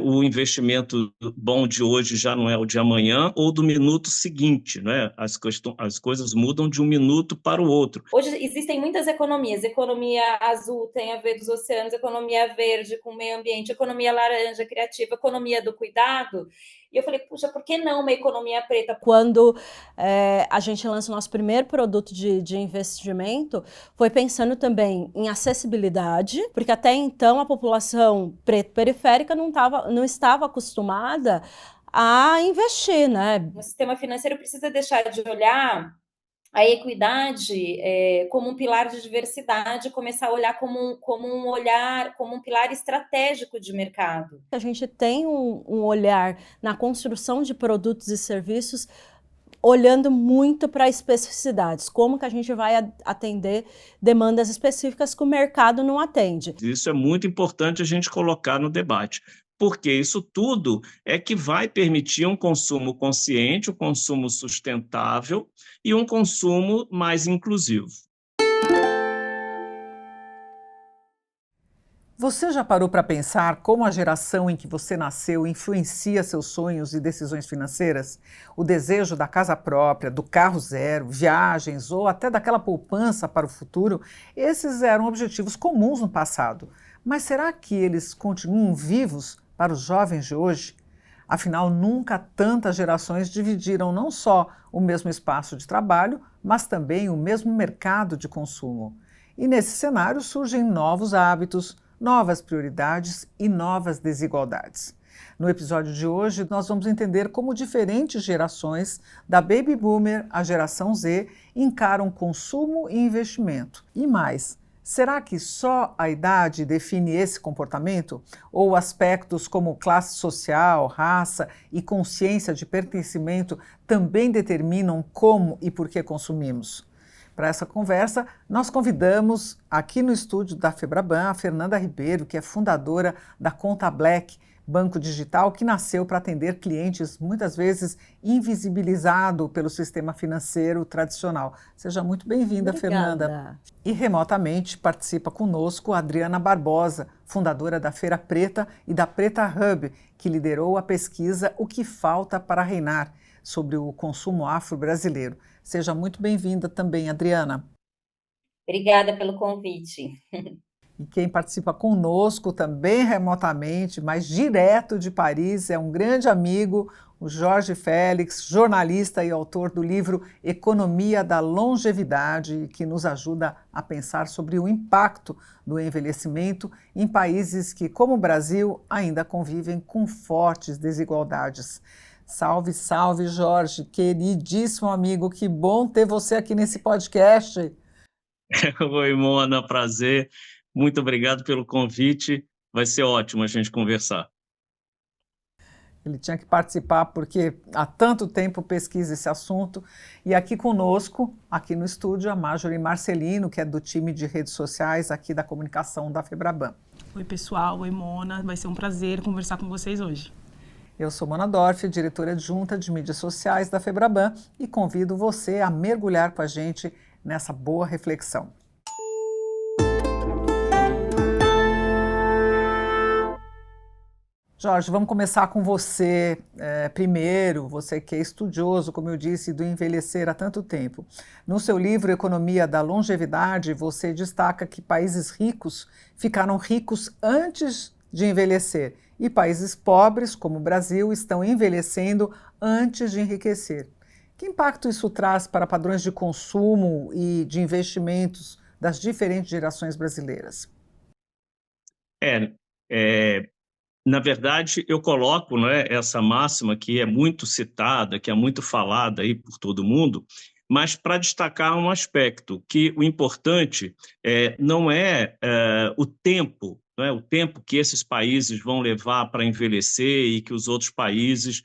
o investimento bom de hoje já não é o de amanhã ou do minuto seguinte, né? As coisas mudam de um minuto para o outro. Hoje existem muitas economias. Economia azul tem a ver dos oceanos, economia verde com o meio ambiente, economia laranja criativa, economia do cuidado. E eu falei, puxa, por que não uma economia preta? Quando a gente lança o nosso primeiro produto de investimento, foi pensando também em acessibilidade, porque até então a população preta periférica não estava acostumada a investir, né? O sistema financeiro precisa deixar de olhar a equidade como um pilar de diversidade, começar a olhar como um pilar estratégico de mercado. A gente tem um olhar na construção de produtos e serviços olhando muito para especificidades, como que a gente vai atender demandas específicas que o mercado não atende. Isso é muito importante a gente colocar no debate, porque isso tudo é que vai permitir um consumo consciente, um consumo sustentável e um consumo mais inclusivo. Você já parou para pensar como a geração em que você nasceu influencia seus sonhos e decisões financeiras? O desejo da casa própria, do carro zero, viagens ou até daquela poupança para o futuro, esses eram objetivos comuns no passado. Mas será que eles continuam vivos para os jovens de hoje? Afinal, nunca tantas gerações dividiram não só o mesmo espaço de trabalho, mas também o mesmo mercado de consumo. E nesse cenário surgem novos hábitos, novas prioridades e novas desigualdades. No episódio de hoje, nós vamos entender como diferentes gerações, da Baby Boomer à geração Z, encaram consumo e investimento. E mais, será que só a idade define esse comportamento? Ou aspectos como classe social, raça e consciência de pertencimento também determinam como e por que consumimos? Para essa conversa, nós convidamos aqui no estúdio da Febraban a Fernanda Ribeiro, que é fundadora da Conta Black, banco digital que nasceu para atender clientes muitas vezes invisibilizado pelo sistema financeiro tradicional. Seja muito bem-vinda, Fernanda. E remotamente participa conosco a Adriana Barbosa, fundadora da Feira Preta e da Preta Hub, que liderou a pesquisa O que Falta para Reinar, sobre o consumo afro-brasileiro. Seja muito bem-vinda também, Adriana. Obrigada pelo convite. E quem participa conosco também remotamente, mas direto de Paris, é um grande amigo, o Jorge Félix, jornalista e autor do livro Economia da Longevidade, que nos ajuda a pensar sobre o impacto do envelhecimento em países que, como o Brasil, ainda convivem com fortes desigualdades. Salve, salve, Jorge, queridíssimo amigo, que bom ter você aqui nesse podcast. Oi, Mona, prazer. Muito obrigado pelo convite. Vai ser ótimo a gente conversar. Ele tinha que participar porque há tanto tempo pesquisa esse assunto. E aqui conosco, aqui no estúdio, a Marjorie Marcelino, que é do time de redes sociais aqui da comunicação da Febraban. Oi, pessoal. Oi, Mona. Vai ser um prazer conversar com vocês hoje. Eu sou Mona Dorf, diretora adjunta de mídias sociais da Febraban, e convido você a mergulhar com a gente nessa boa reflexão. Jorge, vamos começar com você primeiro, você que é estudioso, como eu disse, do envelhecer há tanto tempo. No seu livro Economia da Longevidade, você destaca que países ricos ficaram ricos antes de envelhecer e países pobres, como o Brasil, estão envelhecendo antes de enriquecer. Que impacto isso traz para padrões de consumo e de investimentos das diferentes gerações brasileiras? Na verdade, eu coloco, né, essa máxima que é muito citada, que é muito falada aí por todo mundo, mas para destacar um aspecto, que o importante não é o tempo, não é o tempo que esses países vão levar para envelhecer e que os outros países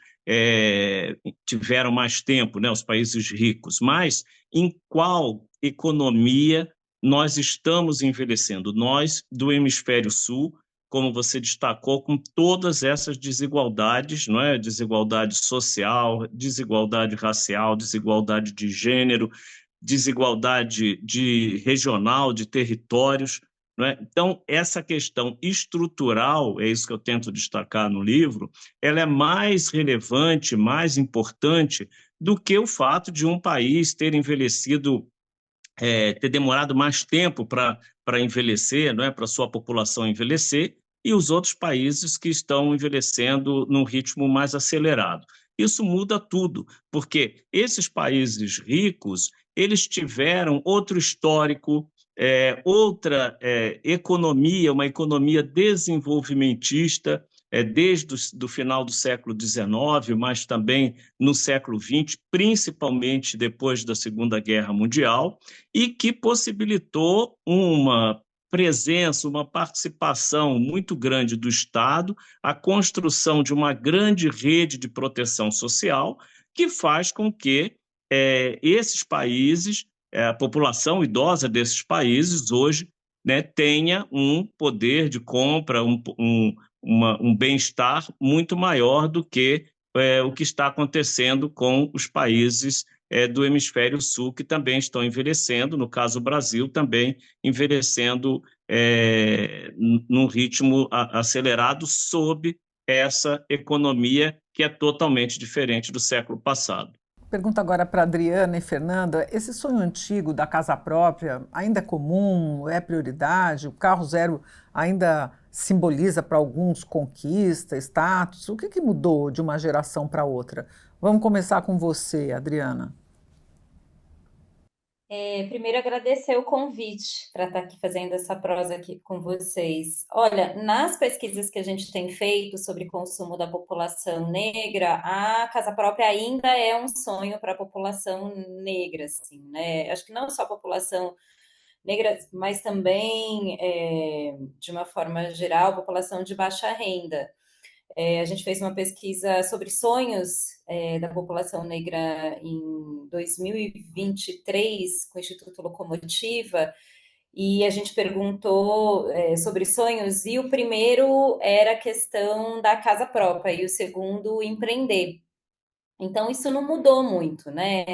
tiveram mais tempo, né, os países ricos, mas em qual economia nós estamos envelhecendo. Nós, do Hemisfério Sul, como você destacou, com todas essas desigualdades, não é? Desigualdade social, desigualdade racial, desigualdade de gênero, desigualdade regional, de territórios. não é? Então, essa questão estrutural, é isso que eu tento destacar no livro, ela é mais relevante, mais importante do que o fato de um país ter envelhecido, ter demorado mais tempo para envelhecer, não é? Para sua população envelhecer, e os outros países que estão envelhecendo num ritmo mais acelerado. Isso muda tudo, porque esses países ricos, eles tiveram outro histórico, outra economia, uma economia desenvolvimentista, desde o final do século XIX, mas também no século XX, principalmente depois da Segunda Guerra Mundial, e que possibilitou uma presença, uma participação muito grande do Estado, a construção de uma grande rede de proteção social, que faz com que esses países, a população idosa desses países hoje, né, tenha um poder de compra, um bem-estar muito maior do que o que está acontecendo com os países do hemisfério sul, que também estão envelhecendo, no caso o Brasil, também envelhecendo num ritmo acelerado sob essa economia que é totalmente diferente do século passado. Pergunta agora para Adriana e Fernanda, esse sonho antigo da casa própria ainda é comum, é prioridade? O carro zero ainda simboliza para alguns conquista, status? O que mudou de uma geração para outra? Vamos começar com você, Adriana. Primeiro, agradecer o convite para estar aqui fazendo essa prosa aqui com vocês. Olha, nas pesquisas que a gente tem feito sobre consumo da população negra, a casa própria ainda é um sonho para a população negra, assim, né? Acho que não só a população negra, mas também, de uma forma geral, a população de baixa renda. A gente fez uma pesquisa sobre sonhos da população negra em 2023 com o Instituto Locomotiva, e a gente perguntou sobre sonhos, e o primeiro era a questão da casa própria e o segundo, empreender. Então, isso não mudou muito, né?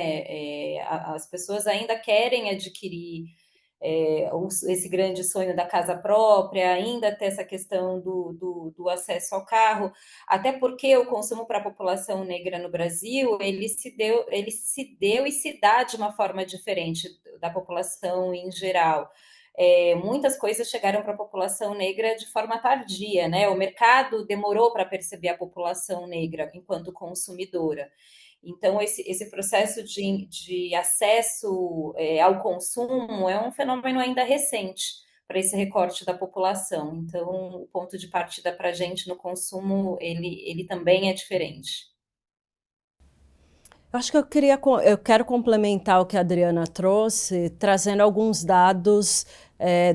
As pessoas ainda querem adquirir esse grande sonho da casa própria, ainda ter essa questão do acesso ao carro, até porque o consumo para a população negra no Brasil, ele se deu e se dá de uma forma diferente da população em geral. Muitas coisas chegaram para a população negra de forma tardia, né? O mercado demorou para perceber a população negra enquanto consumidora. Então, esse processo de acesso ao consumo é um fenômeno ainda recente para esse recorte da população. Então, o ponto de partida para a gente no consumo, ele também é diferente. Eu acho que eu quero complementar o que a Adriana trouxe, trazendo alguns dados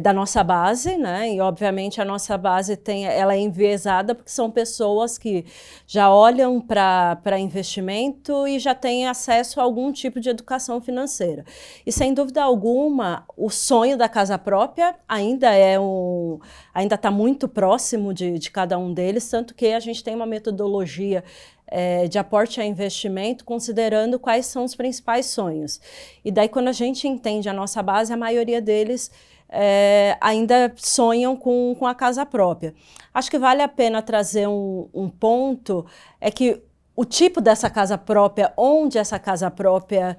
da nossa base, né? E obviamente a nossa base ela é enviesada porque são pessoas que já olham para investimento e já têm acesso a algum tipo de educação financeira. E sem dúvida alguma, o sonho da casa própria ainda está muito próximo de cada um deles, tanto que a gente tem uma metodologia de aporte a investimento, considerando quais são os principais sonhos. E daí, quando a gente entende a nossa base, a maioria deles ainda sonham com a casa própria. Acho que vale a pena trazer um ponto, é que o tipo dessa casa própria, onde essa casa própria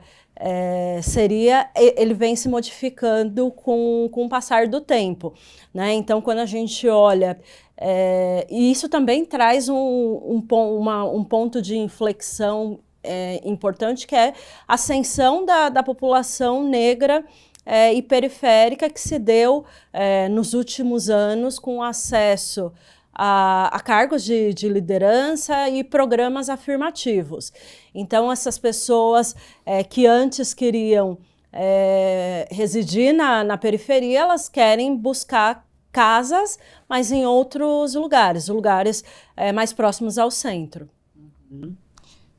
seria, ele vem se modificando com o passar do tempo, né? Então, quando a gente olha, e isso também traz um ponto de inflexão importante, que é a ascensão da população negra e periférica, que se deu nos últimos anos com acesso a cargos de liderança e programas afirmativos. Então, essas pessoas que antes queriam residir na periferia, elas querem buscar casas, mas em outros lugares mais próximos ao centro. Uhum.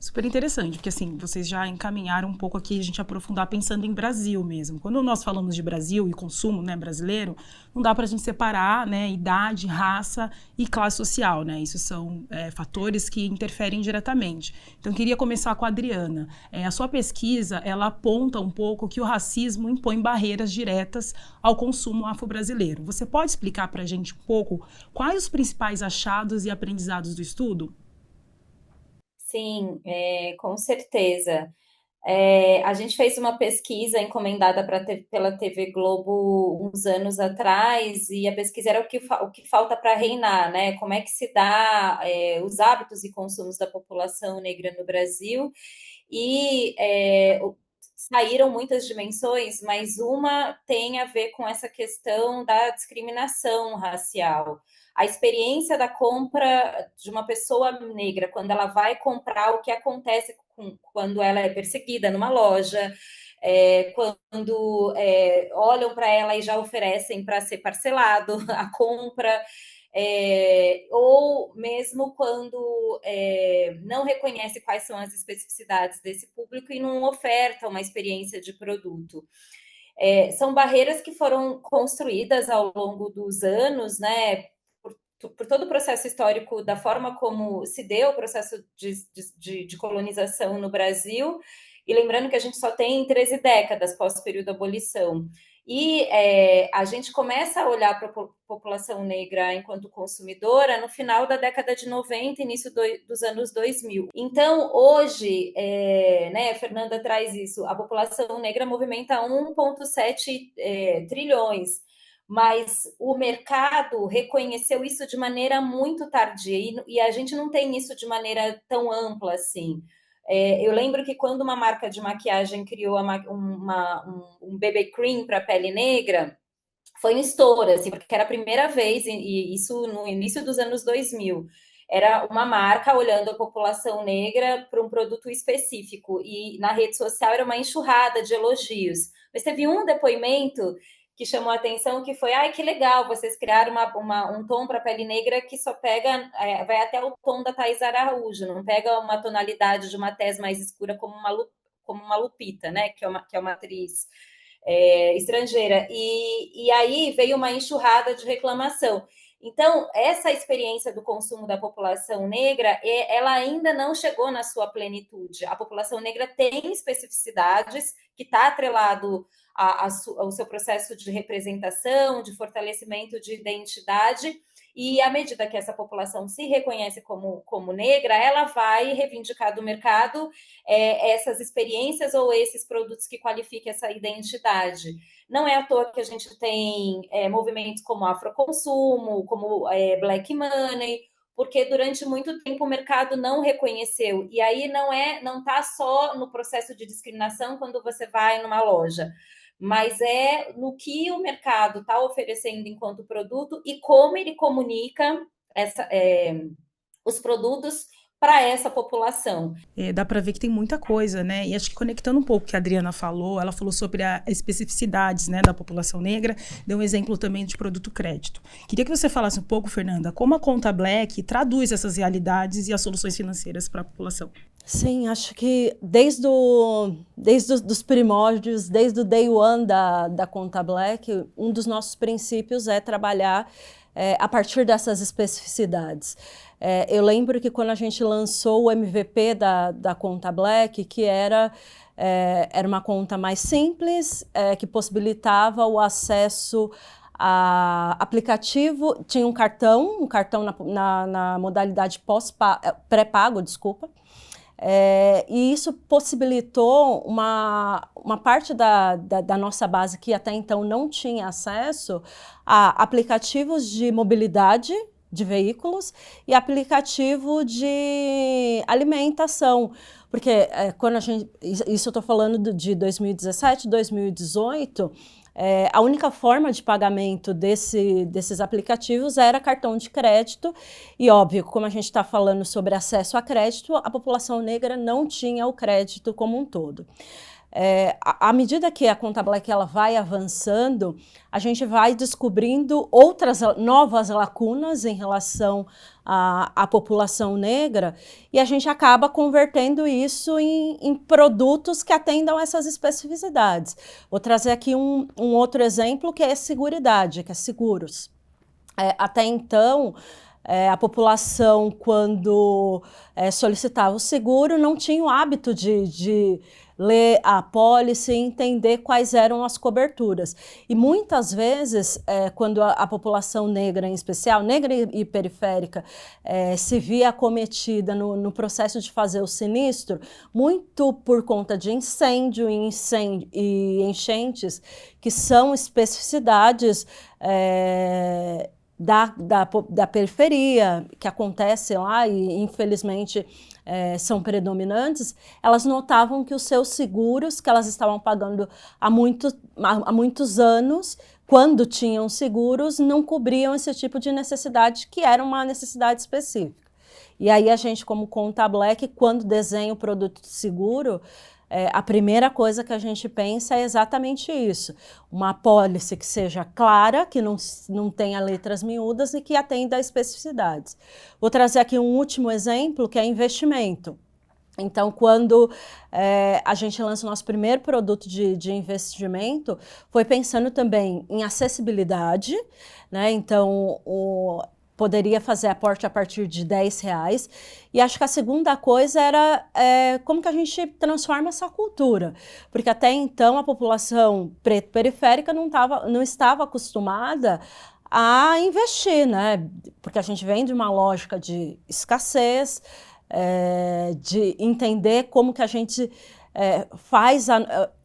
Super interessante, porque assim, vocês já encaminharam um pouco aqui, a gente aprofundar pensando em Brasil mesmo. Quando nós falamos de Brasil e consumo, né, brasileiro, não dá para a gente separar, né, idade, raça e classe social, né? Isso são fatores que interferem diretamente. Então, eu queria começar com a Adriana. A sua pesquisa, ela aponta um pouco que o racismo impõe barreiras diretas ao consumo afro-brasileiro. Você pode explicar para a gente um pouco quais os principais achados e aprendizados do estudo? Sim, com certeza. A gente fez uma pesquisa encomendada pela TV Globo uns anos atrás, e a pesquisa era o que falta para reinar, né? Como é que se dá os hábitos e consumos da população negra no Brasil. E saíram muitas dimensões, mas uma tem a ver com essa questão da discriminação racial. A experiência da compra de uma pessoa negra, quando ela vai comprar, o que acontece quando ela é perseguida numa loja, quando olham para ela e já oferecem para ser parcelado a compra, ou mesmo quando não reconhece quais são as especificidades desse público e não oferta uma experiência de produto. São barreiras que foram construídas ao longo dos anos, né, por todo o processo histórico, da forma como se deu o processo de colonização no Brasil, e lembrando que a gente só tem 13 décadas pós-período da abolição. E a gente começa a olhar para a população negra enquanto consumidora no final da década de 90, início dos anos 2000. Então, hoje, né, Fernanda traz isso, a população negra movimenta 1,7 trilhões, mas o mercado reconheceu isso de maneira muito tardia, e a gente não tem isso de maneira tão ampla assim. Eu lembro que quando uma marca de maquiagem criou um BB cream para pele negra, foi um estouro, assim, porque era a primeira vez, e isso no início dos anos 2000, era uma marca olhando a população negra para um produto específico, e na rede social era uma enxurrada de elogios. Mas teve um depoimento que chamou a atenção, que foi, ai, que legal, vocês criaram um tom para pele negra que só pega, vai até o tom da Thaís Araújo, não pega uma tonalidade de uma tez mais escura como uma Lupita, né, que é uma atriz estrangeira. E aí veio uma enxurrada de reclamação. Então, essa experiência do consumo da população negra, ela ainda não chegou na sua plenitude. A população negra tem especificidades que está atrelado ao seu processo de representação, de fortalecimento de identidade, e à medida que essa população se reconhece como negra, ela vai reivindicar do mercado essas experiências ou esses produtos que qualifiquem essa identidade. Não é à toa que a gente tem movimentos como afroconsumo, como black money, porque durante muito tempo o mercado não reconheceu. E aí não está só no processo de discriminação quando você vai numa loja, mas é no que o mercado está oferecendo enquanto produto e como ele comunica os produtos para essa população. Dá para ver que tem muita coisa, né? E acho que conectando um pouco o que a Adriana falou, ela falou sobre as especificidades, né, da população negra, deu um exemplo também de produto crédito. Queria que você falasse um pouco, Fernanda, como a Conta Black traduz essas realidades e as soluções financeiras para a população. Sim, acho que desde os primórdios, desde o day one da Conta Black, um dos nossos princípios é trabalhar a partir dessas especificidades. Eu lembro que quando a gente lançou o MVP da Conta Black, que era uma conta mais simples, que possibilitava o acesso a aplicativo, tinha um cartão na modalidade pré-pago, desculpa. E isso possibilitou uma parte da nossa base que até então não tinha acesso a aplicativos de mobilidade de veículos e aplicativo de alimentação, porque quando isso eu estou falando de 2017, 2018, a única forma de pagamento desses aplicativos era cartão de crédito, e óbvio, como a gente está falando sobre acesso a crédito, a população negra não tinha o crédito como um todo. À medida que a Conta Black ela vai avançando, a gente vai descobrindo outras novas lacunas em relação a população negra, e a gente acaba convertendo isso em produtos que atendam essas especificidades. Vou trazer aqui um outro exemplo, que é a seguridade, que é seguros. Até então, a população, quando solicitava o seguro, não tinha o hábito de ler a apólice e entender quais eram as coberturas. E muitas vezes, quando a população negra, em especial, negra e periférica, se via acometida no processo de fazer o sinistro, muito por conta de incêndio e enchentes, que são especificidades da periferia, que acontecem lá e, infelizmente, são predominantes, elas notavam que os seus seguros, que elas estavam pagando há muitos anos, quando tinham seguros, não cobriam esse tipo de necessidade, que era uma necessidade específica. E aí a gente, como Conta Black, quando desenha o produto de seguro, a primeira coisa que a gente pensa é exatamente isso. Uma apólice que seja clara, que não tenha letras miúdas e que atenda a especificidades. Vou trazer aqui um último exemplo, que é investimento. Então, quando a gente lança o nosso primeiro produto de investimento, foi pensando também em acessibilidade, né? Então, poderia fazer aporte a partir de R$10. E acho que a segunda coisa era como que a gente transforma essa cultura. Porque até então a população preta periférica não estava acostumada a investir, né? Porque a gente vem de uma lógica de escassez, de entender como que a gente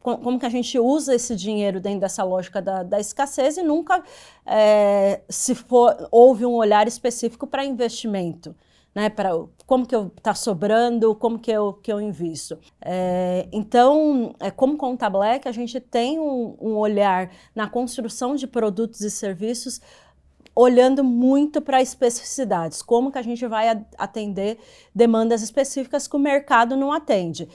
como que a gente usa esse dinheiro dentro dessa lógica da escassez, e nunca houve um olhar específico para investimento, né? Para como que está sobrando, como que eu invisto. Então, como Conta Black, a gente tem um olhar na construção de produtos e serviços olhando muito para especificidades, como que a gente vai atender demandas específicas que o mercado não atende.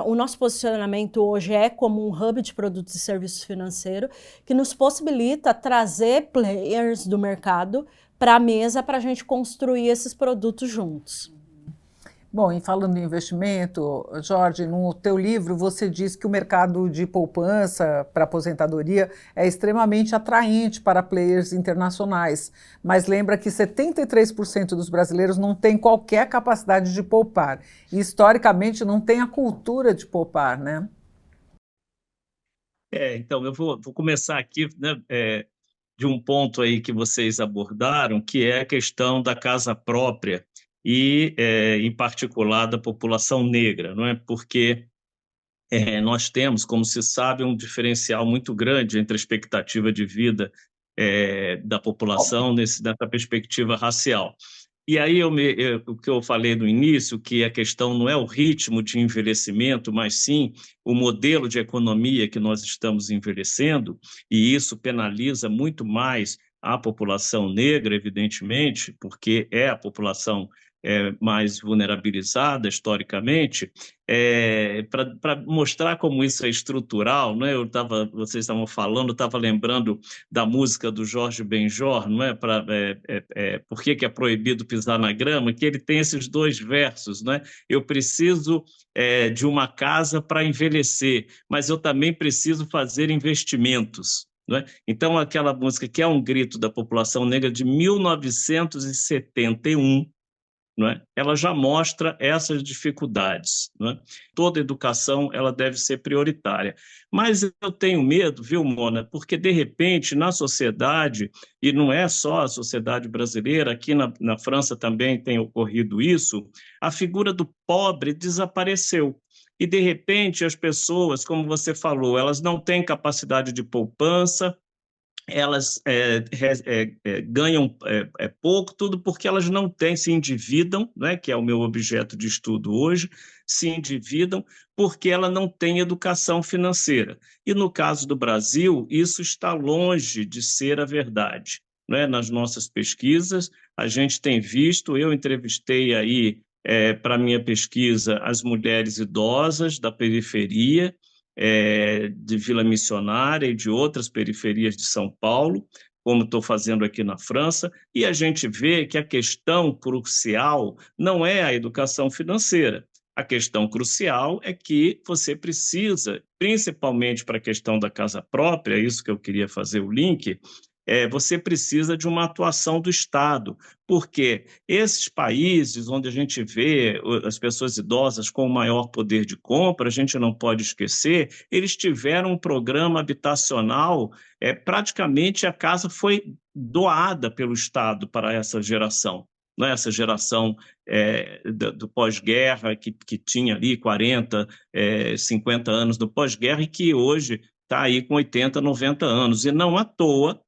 O nosso posicionamento hoje é como um hub de produtos e serviços financeiros que nos possibilita trazer players do mercado para a mesa para a gente construir esses produtos juntos. Bom, e falando em investimento, Jorge, no teu livro você diz que o mercado de poupança para aposentadoria é extremamente atraente para players internacionais, mas lembra que 73% dos brasileiros não têm qualquer capacidade de poupar e, historicamente, não tem a cultura de poupar, né? Então, eu vou começar aqui, né, de um ponto aí que vocês abordaram, que é a questão da casa própria e, em particular, da população negra, não é? Porque nós temos, como se sabe, um diferencial muito grande entre a expectativa de vida da população nessa perspectiva racial. E aí o que eu falei no início, que a questão não é o ritmo de envelhecimento, mas sim o modelo de economia que nós estamos envelhecendo, e isso penaliza muito mais a população negra, evidentemente, porque é a população mais vulnerabilizada historicamente, para mostrar como isso é estrutural, né? Vocês estavam falando, eu estava lembrando da música do Jorge Benjor, não é? Por que é proibido pisar na grama? Que ele tem esses dois versos, né? Eu preciso de uma casa para envelhecer, mas eu também preciso fazer investimentos. Não é? Então, aquela música que é um grito da população negra de 1971, não é? Ela já mostra essas dificuldades. Não é? Toda educação ela deve ser prioritária. Mas eu tenho medo, viu, Mona? Porque, de repente, na sociedade, e não é só a sociedade brasileira, aqui na França também tem ocorrido isso, a figura do pobre desapareceu. E, de repente, as pessoas, como você falou, elas não têm capacidade de poupança, elas ganham pouco, tudo porque elas não têm, se endividam, né, que é o meu objeto de estudo hoje, se endividam porque ela não tem educação financeira. E no caso do Brasil, isso está longe de ser a verdade. Né? Nas nossas pesquisas, a gente tem visto, eu entrevistei aí para a minha pesquisa as mulheres idosas da periferia, de Vila Missionária e de outras periferias de São Paulo, como estou fazendo aqui na França, e a gente vê que a questão crucial não é a educação financeira. A questão crucial é que você precisa, principalmente para a questão da casa própria, isso que eu queria fazer o link, você precisa de uma atuação do Estado, porque esses países onde a gente vê as pessoas idosas com maior poder de compra, a gente não pode esquecer, eles tiveram um programa habitacional, praticamente a casa foi doada pelo Estado para essa geração, né? Essa geração do pós-guerra, que tinha ali 40, 50 anos do pós-guerra e que hoje está aí com 80, 90 anos. E não à toa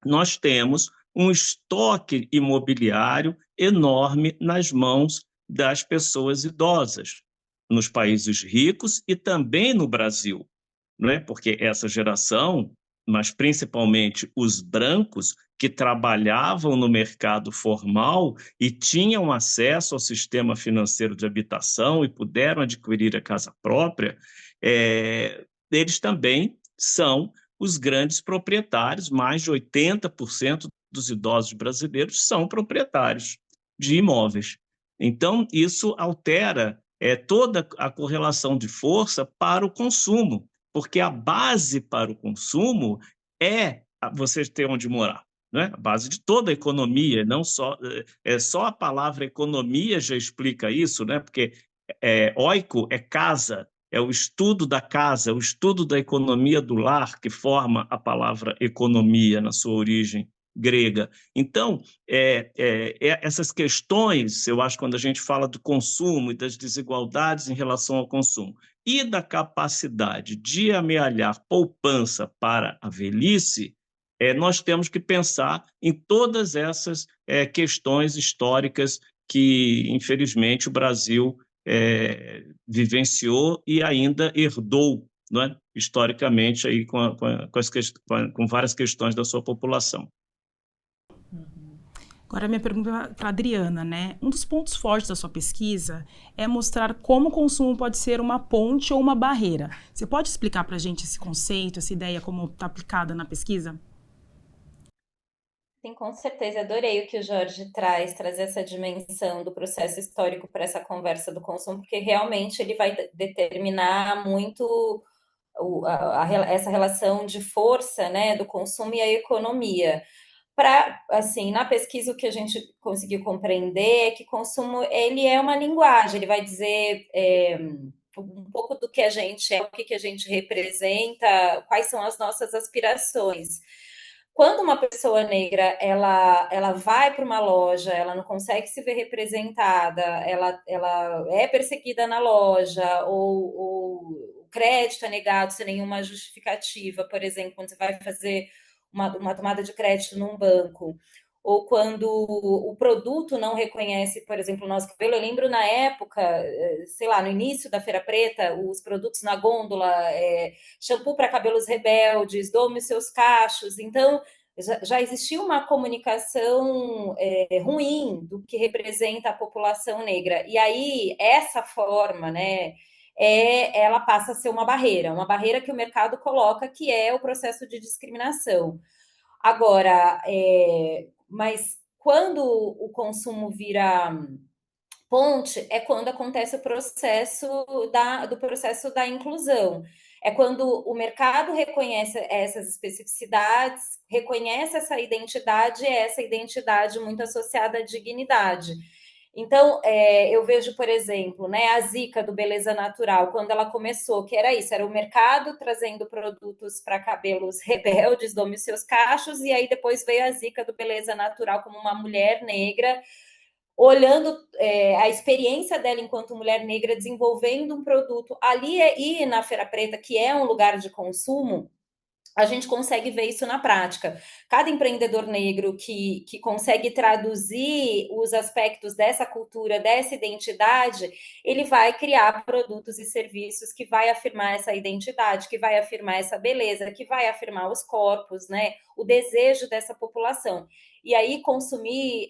nós temos um estoque imobiliário enorme nas mãos das pessoas idosas, nos países ricos e também no Brasil, não é? Porque essa geração, mas principalmente os brancos que trabalhavam no mercado formal e tinham acesso ao sistema financeiro de habitação e puderam adquirir a casa própria, eles também são os grandes proprietários. Mais de 80% dos idosos brasileiros são proprietários de imóveis. Então, isso altera toda a correlação de força para o consumo, porque a base para o consumo é você ter onde morar, né? A base de toda a economia, não só, só a palavra economia já explica isso, né? Porque oiko é casa, é o estudo da casa, o estudo da economia do lar que forma a palavra economia na sua origem grega. Então, essas questões, eu acho, quando a gente fala do consumo e das desigualdades em relação ao consumo e da capacidade de amealhar poupança para a velhice, nós temos que pensar em todas essas questões históricas que, infelizmente, o Brasil vivenciou e ainda herdou, não é? Historicamente, aí, com várias questões da sua população. Agora, minha pergunta para a Adriana, né? Um dos pontos fortes da sua pesquisa é mostrar como o consumo pode ser uma ponte ou uma barreira. Você pode explicar para a gente esse conceito, essa ideia, como está aplicada na pesquisa? Sim, com certeza. Adorei o que o Jorge traz, trazer essa dimensão do processo histórico para essa conversa do consumo, porque realmente ele vai determinar muito essa relação de força, né, do consumo e a economia. Assim, na pesquisa, o que a gente conseguiu compreender é que consumo, ele é uma linguagem, ele vai dizer um pouco do que a gente é, o que a gente representa, quais são as nossas aspirações. Quando uma pessoa negra, ela vai para uma loja, ela não consegue se ver representada, ela é perseguida na loja, ou o crédito é negado sem nenhuma justificativa, por exemplo, quando você vai fazer uma tomada de crédito num banco, ou quando o produto não reconhece, por exemplo, o nosso cabelo. Eu lembro na época, sei lá, no início da Feira Preta, os produtos na gôndola, shampoo para cabelos rebeldes, dome os seus cachos. Então, já existia uma comunicação ruim do que representa a população negra. E aí, essa forma, né, ela passa a ser uma barreira que o mercado coloca, que é o processo de discriminação. Agora, mas quando o consumo vira ponte, é quando acontece o processo do processo da inclusão. É quando o mercado reconhece essas especificidades, reconhece essa identidade, e essa identidade muito associada à dignidade. Então, eu vejo, por exemplo, né, a Zica do Beleza Natural, quando ela começou, que era isso, era o mercado trazendo produtos para cabelos rebeldes, dome os seus cachos, e aí depois veio a Zica do Beleza Natural como uma mulher negra, olhando a experiência dela enquanto mulher negra, desenvolvendo um produto ali e na Feira Preta, que é um lugar de consumo, a gente consegue ver isso na prática. Cada empreendedor negro que consegue traduzir os aspectos dessa cultura, dessa identidade, ele vai criar produtos e serviços que vai afirmar essa identidade, que vai afirmar essa beleza, que vai afirmar os corpos, né? o desejo dessa população. E aí consumir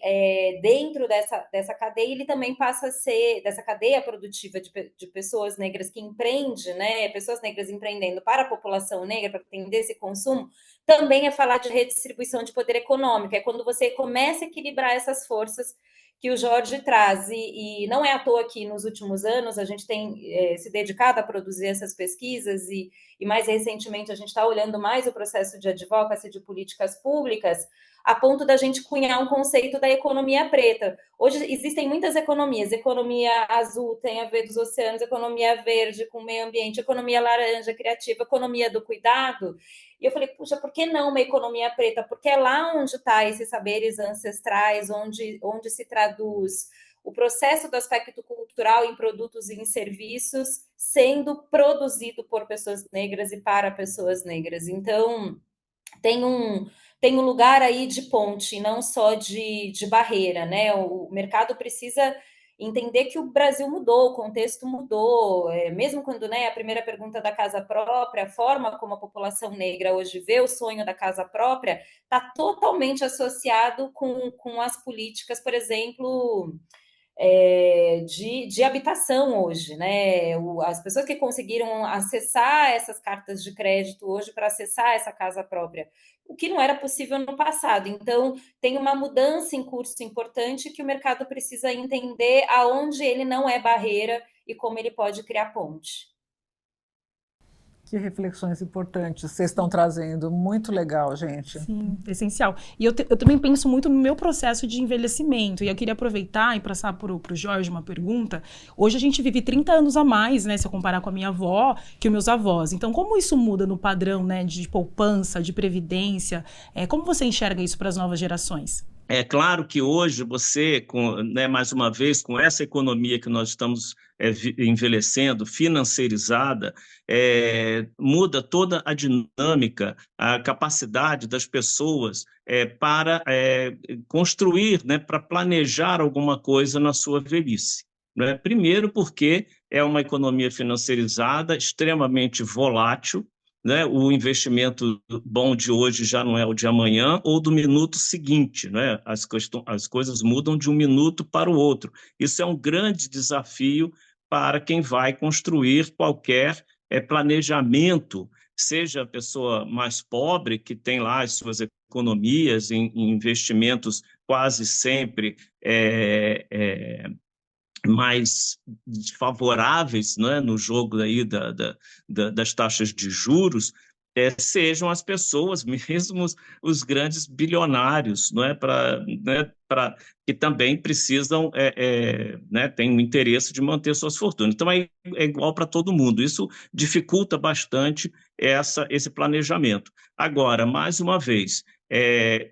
dentro dessa cadeia, ele também passa a ser, dessa cadeia produtiva de pessoas negras que empreende, né, pessoas negras empreendendo para a população negra, para atender esse consumo, também é falar de redistribuição de poder econômico, é quando você começa a equilibrar essas forças que o Jorge traz, e não é à toa que nos últimos anos a gente tem se dedicado a produzir essas pesquisas, e mais recentemente a gente está olhando mais o processo de advocacy de políticas públicas, a ponto da gente cunhar um conceito da economia preta. Hoje existem muitas economias, economia azul tem a ver dos oceanos, economia verde com meio ambiente, economia laranja criativa, economia do cuidado. E eu falei, puxa, por que não uma economia preta? Porque é lá onde está esses saberes ancestrais, onde se traduz o processo do aspecto cultural em produtos e em serviços sendo produzido por pessoas negras e para pessoas negras. Então, tem um lugar aí de ponte, não só de barreira, né? O mercado precisa entender que o Brasil mudou, o contexto mudou, mesmo quando, né, a primeira pergunta da casa própria, a forma como a população negra hoje vê o sonho da casa própria, está totalmente associado com as políticas, por exemplo, de habitação hoje, né? As pessoas que conseguiram acessar essas cartas de crédito hoje para acessar essa casa própria, o que não era possível no passado. Então, tem uma mudança em curso importante que o mercado precisa entender aonde ele não é barreira e como ele pode criar ponte. Que reflexões importantes vocês estão trazendo. Muito legal, gente. Sim, essencial. E eu também penso muito no meu processo de envelhecimento. E eu queria aproveitar e passar para o Jorge uma pergunta. Hoje a gente vive 30 anos a mais, né? Se eu comparar com a minha avó, que os meus avós. Então, como isso muda no padrão, né, de poupança, de previdência? Como você enxerga isso para as novas gerações? É claro que hoje você, né, mais uma vez, com essa economia que nós estamos envelhecendo, financeirizada, muda toda a dinâmica, a capacidade das pessoas para construir, né, para planejar alguma coisa na sua velhice. Né? Primeiro porque é uma economia financeirizada, extremamente volátil, né? O investimento bom de hoje já não é o de amanhã ou do minuto seguinte, né? As coisas mudam de um minuto para o outro. Isso é um grande desafio para quem vai construir qualquer planejamento, seja a pessoa mais pobre, que tem lá as suas economias em investimentos quase sempre mais favoráveis, né, no jogo aí das taxas de juros, sejam as pessoas, mesmo os grandes bilionários, não é, que também precisam, né, têm o interesse de manter suas fortunas. Então, é igual para todo mundo. Isso dificulta bastante esse planejamento. Agora, mais uma vez,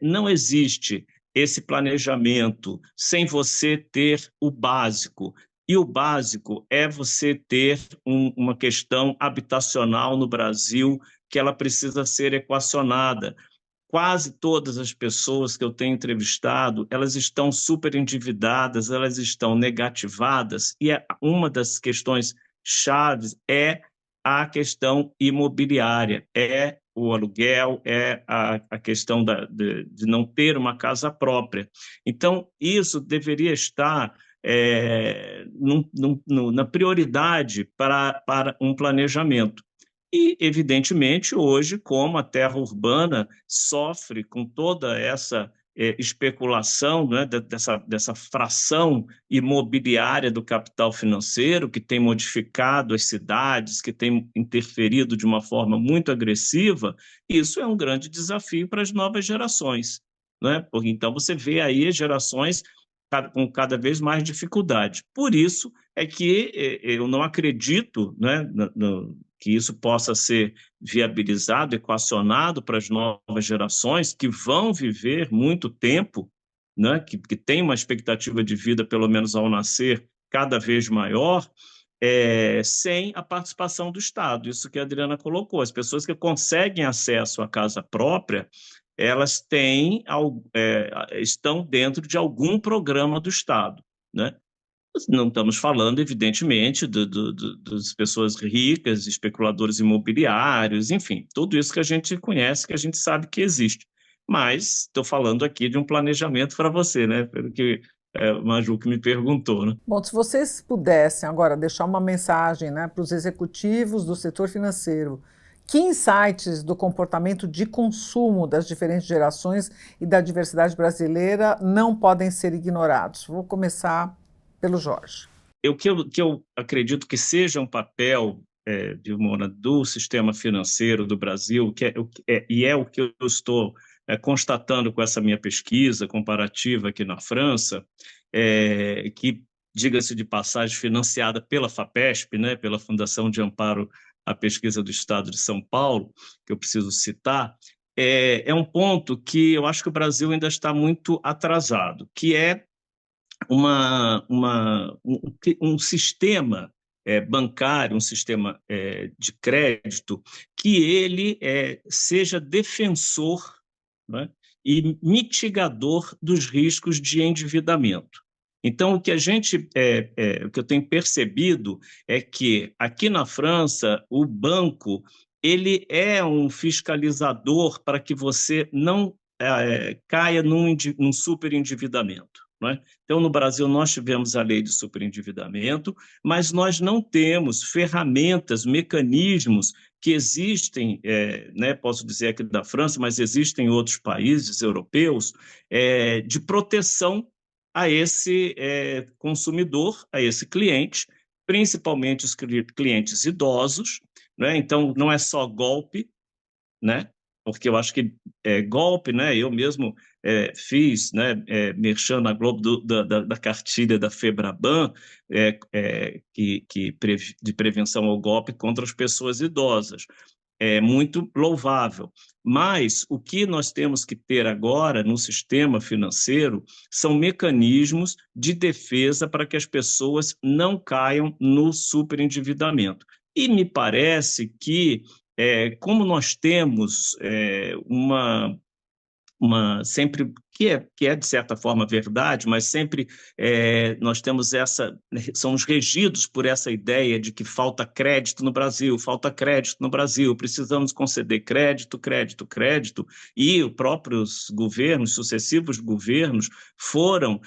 não existe esse planejamento sem você ter o básico. E o básico é você ter uma questão habitacional no Brasil que ela precisa ser equacionada. Quase todas as pessoas que eu tenho entrevistado, elas estão super endividadas, elas estão negativadas, e uma das questões chaves é a questão imobiliária, o aluguel, a questão de não ter uma casa própria. Então, isso deveria estar na prioridade para um planejamento. E, evidentemente, hoje, como a terra urbana sofre com toda essa especulação, né, dessa fração imobiliária do capital financeiro, que tem modificado as cidades, que tem interferido de uma forma muito agressiva, isso é um grande desafio para as novas gerações. Né? Porque, então, você vê aí gerações com cada vez mais dificuldade. Por isso é que eu não acredito, né, que isso possa ser viabilizado, equacionado para as novas gerações que vão viver muito tempo, né, que têm uma expectativa de vida, pelo menos ao nascer, cada vez maior, sem a participação do Estado. Isso que a Adriana colocou. As pessoas que conseguem acesso à casa própria, elas estão dentro de algum programa do Estado, né? Não estamos falando, evidentemente, das pessoas ricas, especuladores imobiliários, enfim, tudo isso que a gente conhece, que a gente sabe que existe. Mas estou falando aqui de um planejamento para você, né? Pelo que o Majuco me perguntou, né? Bom, se vocês pudessem agora deixar uma mensagem, né, para os executivos do setor financeiro, que insights do comportamento de consumo das diferentes gerações e da diversidade brasileira não podem ser ignorados? Vou começar pelo Jorge. Que eu acredito que seja um papel, Vilmona, do sistema financeiro do Brasil, e é o que eu estou constatando com essa minha pesquisa comparativa aqui na França, que, diga-se de passagem, financiada pela FAPESP, né, pela Fundação de Amparo à Pesquisa do Estado de São Paulo, que eu preciso citar, é um ponto que eu acho que o Brasil ainda está muito atrasado, que é um sistema bancário, um sistema de crédito, que ele seja defensor, né, e mitigador dos riscos de endividamento. Então, o que o que eu tenho percebido é que aqui na França o banco ele é um fiscalizador para que você não caia num superendividamento, não é? Então, no Brasil, nós tivemos a lei de superendividamento, mas nós não temos ferramentas, mecanismos que existem, né, posso dizer aqui da França, mas existem em outros países europeus, de proteção a esse consumidor, a esse cliente, principalmente os clientes idosos, né? Então, não é só golpe, né? Porque eu acho que golpe, né? Eu mesmo fiz, né? Merchan na Globo da cartilha da Febraban, de prevenção ao golpe contra as pessoas idosas. É muito louvável. Mas o que nós temos que ter agora no sistema financeiro são mecanismos de defesa para que as pessoas não caiam no superendividamento. E me parece que, como nós temos sempre que é de certa forma verdade, mas sempre nós temos somos regidos por essa ideia de que falta crédito no Brasil, precisamos conceder crédito, e os próprios governos, sucessivos governos, foram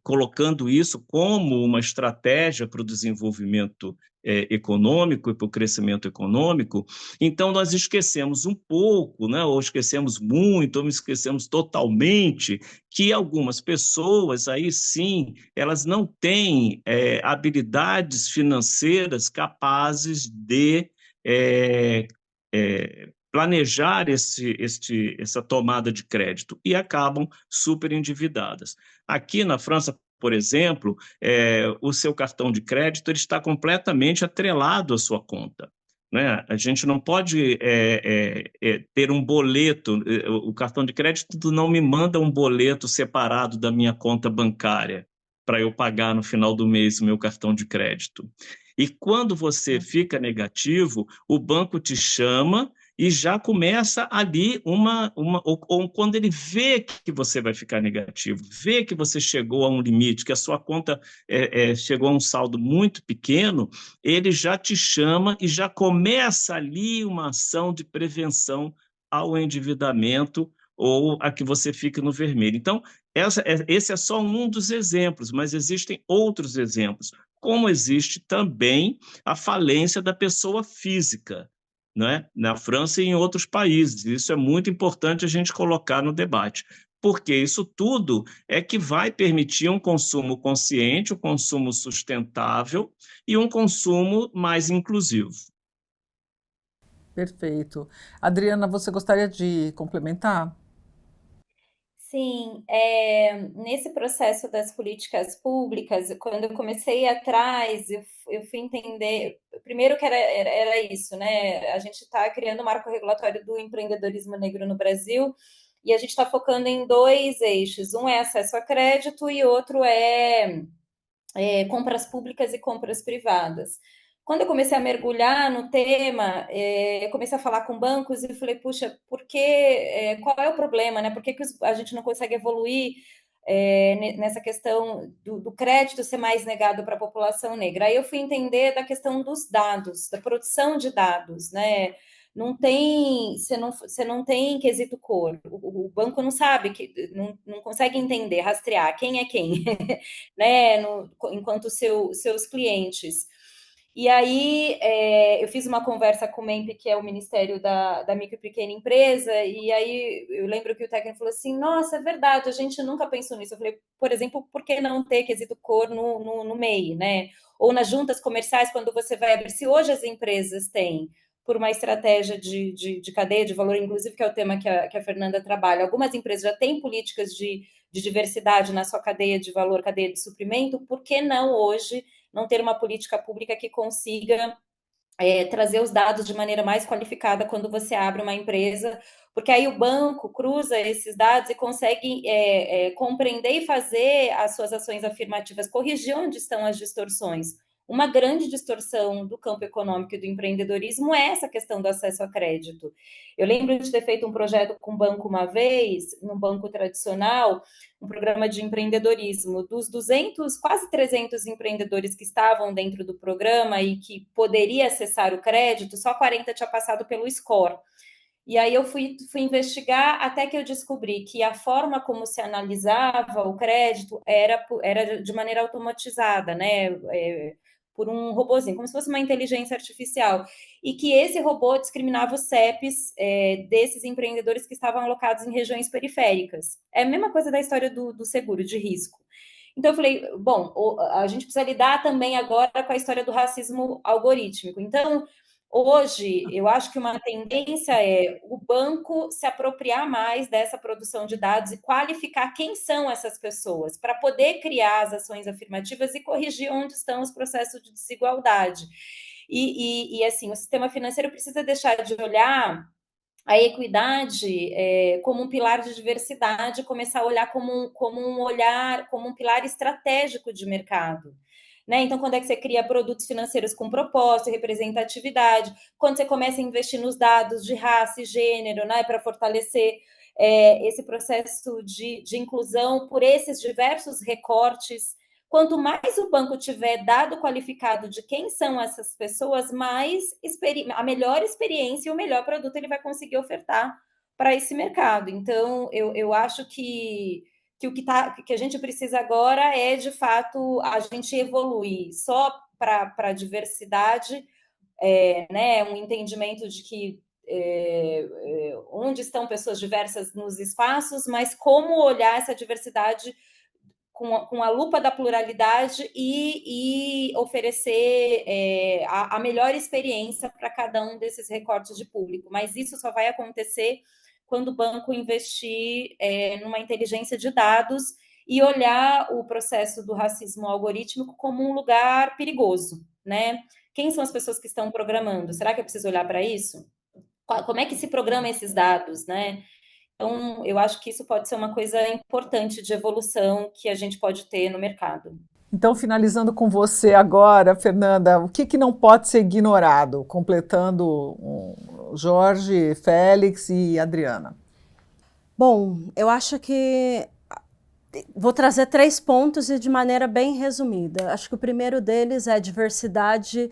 colocando isso como uma estratégia para o desenvolvimento econômico e para o crescimento econômico. Então, nós esquecemos um pouco, né, ou esquecemos muito, ou esquecemos totalmente que algumas pessoas, aí sim, elas não têm habilidades financeiras capazes de planejar essa tomada de crédito e acabam super endividadas. Aqui na França, por exemplo, o seu cartão de crédito ele está completamente atrelado à sua conta, né? A gente não pode ter um boleto, o cartão de crédito não me manda um boleto separado da minha conta bancária para eu pagar no final do mês o meu cartão de crédito. E quando você fica negativo, o banco te chama e já começa ali ou quando ele vê que você vai ficar negativo, vê que você chegou a um limite, que a sua conta chegou a um saldo muito pequeno, ele já te chama e já começa ali uma ação de prevenção ao endividamento ou a que você fique no vermelho. Então, esse é só um dos exemplos, mas existem outros exemplos, como existe também a falência da pessoa física, né? Na França e em outros países. Isso é muito importante a gente colocar no debate, porque isso tudo é que vai permitir um consumo consciente, um consumo sustentável e um consumo mais inclusivo. Perfeito. Adriana, você gostaria de complementar? Sim, nesse processo das políticas públicas, quando eu comecei atrás, eu fui entender, primeiro que era isso, né? A gente está criando o marco regulatório do empreendedorismo negro no Brasil e a gente está focando em dois eixos, um é acesso a crédito e outro é compras públicas e compras privadas. Quando eu comecei a mergulhar no tema, eu comecei a falar com bancos e falei, puxa, qual é o problema, né? Por que a gente não consegue evoluir nessa questão do crédito ser mais negado para a população negra? Aí eu fui entender da questão dos dados, da produção de dados, né? você não tem quesito cor. O banco não sabe, não consegue entender, rastrear quem é quem, né? Enquanto seus clientes. E aí, eu fiz uma conversa com o MEMP, que é o Ministério da Micro e Pequena Empresa, e aí eu lembro que o técnico falou assim, nossa, é verdade, a gente nunca pensou nisso. Eu falei, por exemplo, por que não ter quesito cor no MEI, né? Ou nas juntas comerciais, quando você vai abrir, se hoje as empresas têm, por uma estratégia de cadeia de valor, inclusive que é o tema que a Fernanda trabalha, algumas empresas já têm políticas de diversidade na sua cadeia de valor, cadeia de suprimento, por que não hoje não ter uma política pública que consiga trazer os dados de maneira mais qualificada quando você abre uma empresa, porque aí o banco cruza esses dados e consegue compreender e fazer as suas ações afirmativas, corrigir onde estão as distorções. Uma grande distorção do campo econômico e do empreendedorismo é essa questão do acesso a crédito. Eu lembro de ter feito um projeto com um banco uma vez, num banco tradicional, um programa de empreendedorismo. Dos 200, quase 300 empreendedores que estavam dentro do programa e que poderia acessar o crédito, só 40 tinha passado pelo score. E aí eu fui investigar até que eu descobri que a forma como se analisava o crédito era de maneira automatizada, né? Por um robozinho, como se fosse uma inteligência artificial, e que esse robô discriminava os CEPs desses empreendedores que estavam alocados em regiões periféricas. É a mesma coisa da história do seguro de risco. Então eu falei, bom, a gente precisa lidar também agora com a história do racismo algorítmico. Então, hoje, eu acho que uma tendência é o banco se apropriar mais dessa produção de dados e qualificar quem são essas pessoas, para poder criar as ações afirmativas e corrigir onde estão os processos de desigualdade. E assim, o sistema financeiro precisa deixar de olhar a equidade como um pilar de diversidade, começar a olhar como um pilar estratégico de mercado. Né? Então, quando é que você cria produtos financeiros com propósito e representatividade? Quando você começa a investir nos dados de raça e gênero, né? Para fortalecer esse processo de inclusão por esses diversos recortes. Quanto mais o banco tiver dado qualificado de quem são essas pessoas, mais a melhor experiência e o melhor produto ele vai conseguir ofertar para esse mercado. Então, eu acho que o que a gente precisa agora é, de fato, a gente evoluir só para a diversidade, né, um entendimento de que onde estão pessoas diversas nos espaços, mas como olhar essa diversidade com a lupa da pluralidade e oferecer a melhor experiência para cada um desses recortes de público. Mas isso só vai acontecer quando o banco investir numa inteligência de dados e olhar o processo do racismo algorítmico como um lugar perigoso, né? Quem são as pessoas que estão programando? Será que eu preciso olhar para isso? Como é que se programa esses dados, né? Então, eu acho que isso pode ser uma coisa importante de evolução que a gente pode ter no mercado. Então, finalizando com você agora, Fernanda, o que não pode ser ignorado, completando Jorge, Félix e Adriana? Bom, eu acho que vou trazer 3 pontos e de maneira bem resumida. Acho que o primeiro deles é diversidade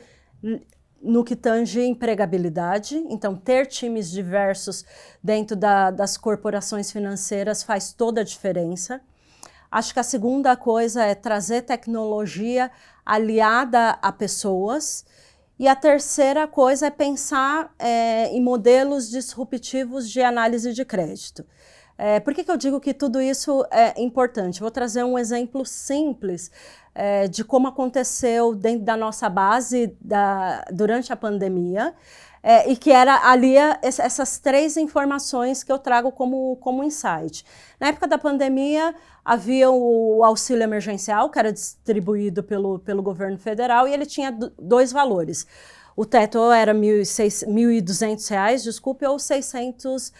no que tange empregabilidade. Então, ter times diversos dentro das corporações financeiras faz toda a diferença. Acho que a segunda coisa é trazer tecnologia aliada a pessoas. E a terceira coisa é pensar em modelos disruptivos de análise de crédito. Por que eu digo que tudo isso é importante? Vou trazer um exemplo simples de como aconteceu dentro da nossa base durante a pandemia, e que alia essas 3 informações que eu trago como insight. Na época da pandemia, havia o auxílio emergencial, que era distribuído pelo governo federal, e ele tinha 2 valores. O teto era R$ 1.200, desculpe, ou R$ 600.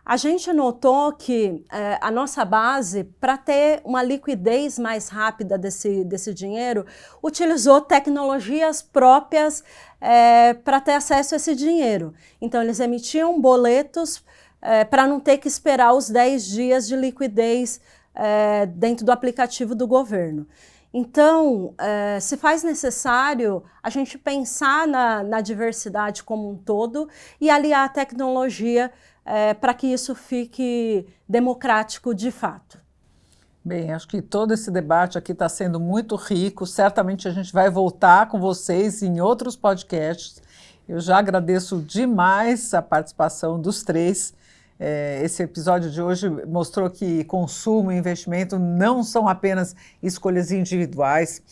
A gente notou que a nossa base, para ter uma liquidez mais rápida desse dinheiro, utilizou tecnologias próprias para ter acesso a esse dinheiro. Então, eles emitiam boletos para não ter que esperar os 10 dias de liquidez dentro do aplicativo do governo. Então, se faz necessário a gente pensar na diversidade como um todo e aliar a tecnologia para que isso fique democrático de fato. Bem, acho que todo esse debate aqui está sendo muito rico. Certamente a gente vai voltar com vocês em outros podcasts. Eu já agradeço demais a participação dos três. Esse episódio de hoje mostrou que consumo e investimento não são apenas escolhas individuais.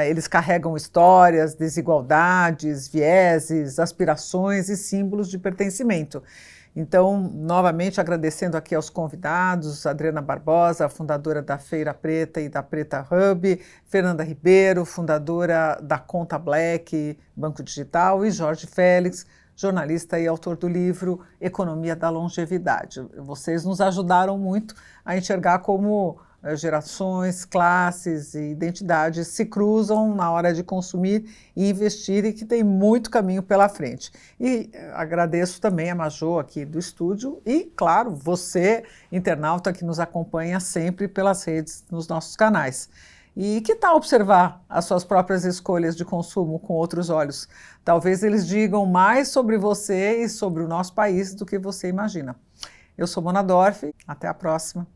Eles carregam histórias, desigualdades, vieses, aspirações e símbolos de pertencimento. Então, novamente agradecendo aqui aos convidados, Adriana Barbosa, fundadora da Feira Preta e da Preta Hub, Fernanda Ribeiro, fundadora da Conta Black, Banco Digital, e Jorge Félix, jornalista e autor do livro Economia da Longevidade. Vocês nos ajudaram muito a enxergar como gerações, classes e identidades se cruzam na hora de consumir e investir e que tem muito caminho pela frente. E agradeço também a Majô aqui do estúdio e, claro, você, internauta que nos acompanha sempre pelas redes, nos nossos canais. E que tal observar as suas próprias escolhas de consumo com outros olhos? Talvez eles digam mais sobre você e sobre o nosso país do que você imagina. Eu sou Mona Dorf, até a próxima.